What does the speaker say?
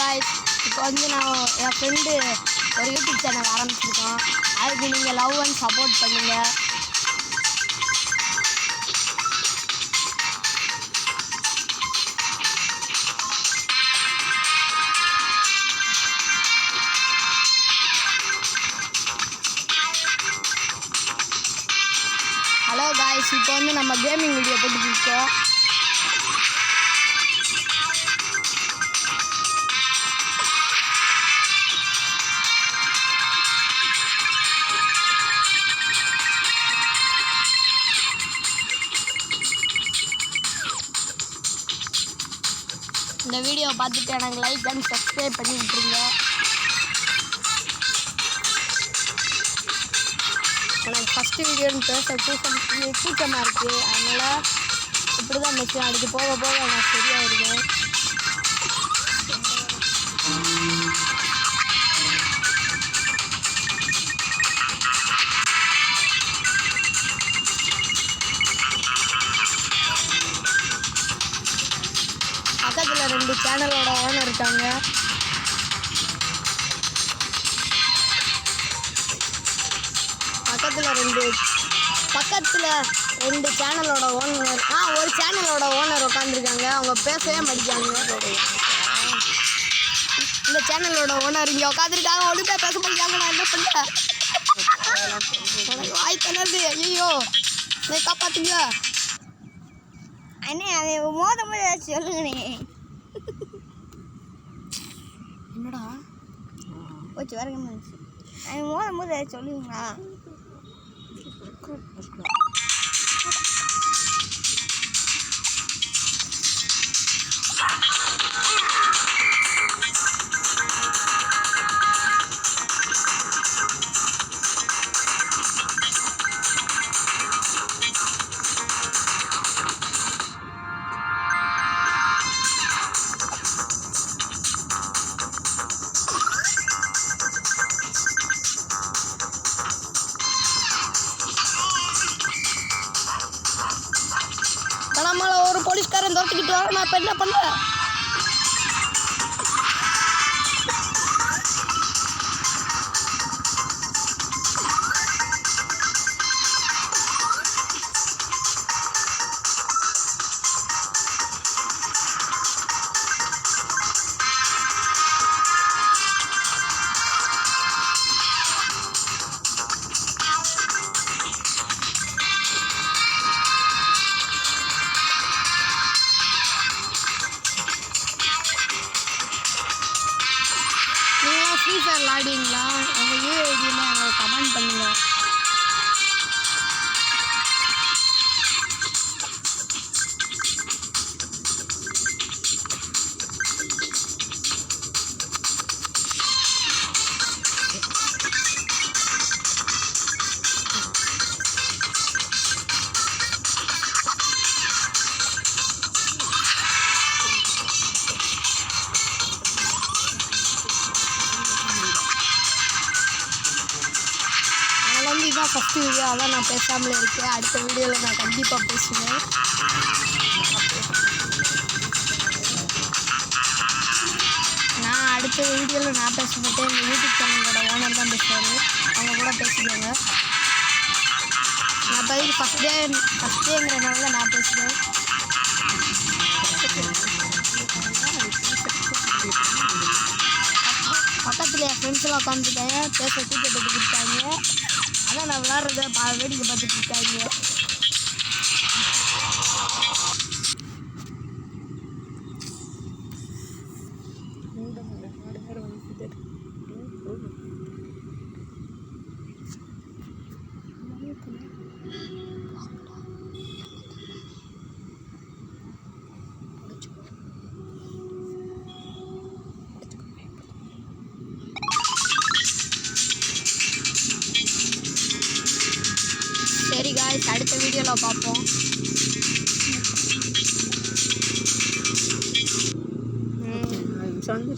guys, இப்போ வந்து நான் என் ஃப்ரெண்டு ஒரு யூடியூப் சேனல் ஆரம்பிச்சிருக்கோம். அதுக்கு நீங்கள் லவ் அண்ட் சப்போர்ட் பண்ணுங்கள். ஹலோ காய்ஸ், இப்போ வந்து நம்ம கேமிங் வீடியோ போட்டுருக்கோம். இந்த வீடியோ பார்த்துட்டு எனக்கு லைக் அண்ட் சப்ஸ்கிரைப் பண்ணி விட்டுருங்க. எனக்கு ஃபஸ்ட்டு வீடியோன்னு பேச கூட்டமாக இருக்குது. அதனால் இப்படி தான் மிச்சம் அடுத்து போக போக எனக்கு சரியாயிருது. பக்கத்தில் 2 சேனலோட ஓனர் இருக்காங்க. பக்கத்தில் ரெண்டு சேனலோட ஓனர் ஒரு சேனலோட ஓனர் உட்காந்துருக்காங்க. அவங்க பேசவே மாட்டேங்காங்க. இந்த சேனலோட ஓனர் இங்கே உட்காந்துருக்காங்க. ஒழுங்காக பேச மாட்டேங்காங்க. நான் என்ன பண்ணுறேன்? எனக்கு வாய் தனது. ஐயோ, நீ காப்பாற்றுங்க அண்ணே. அவன் மோதம் சொல்லுங்கண்ணே. என்னடா போச்சு வரங்க. அவன் மோதம் சொல்லுங்களா? நம்மள ஒரு போலீஸ்காரன் தோத்துக்கிட்டு வர. நான் இப்போ என்ன பண்ணேன்? ஃப்ரீ ஃபயர் விளாடுவீங்களா? உங்கள் யூஐடியில் எங்களுக்கு கமெண்ட் பண்ணுங்கள். இதுதான் ஃபஸ்ட்டு வீடியோ. அதான் நான் பேசாமலே இருக்கேன். அடுத்த வீடியோவில் நான் கண்டிப்பாக பேசுவேன். நான் அடுத்த வீடியோவில் நான் பேச மாட்டேன். எங்கள் யூடியூப் சேனலோட ஓனர் தான் பேசுவார். அவங்க கூட பேசிக்கோங்க. நான் பதில் ஃபஸ்ட் டேங்கிறனால தான் நான் பேசுவேன். பக்கத்தில் என் ஃப்ரெண்ட்ஸ்லாம் உட்காந்துருக்காங்க. பேச டிக்கெட் எடுத்து கொடுத்தாங்க. அதான் நான் விளாட்றத வேடிக்கை பார்த்துட்டு இருக்காங்க. சரி காய்ஸ், அடுத்த வீடியோவில் பார்ப்போம்.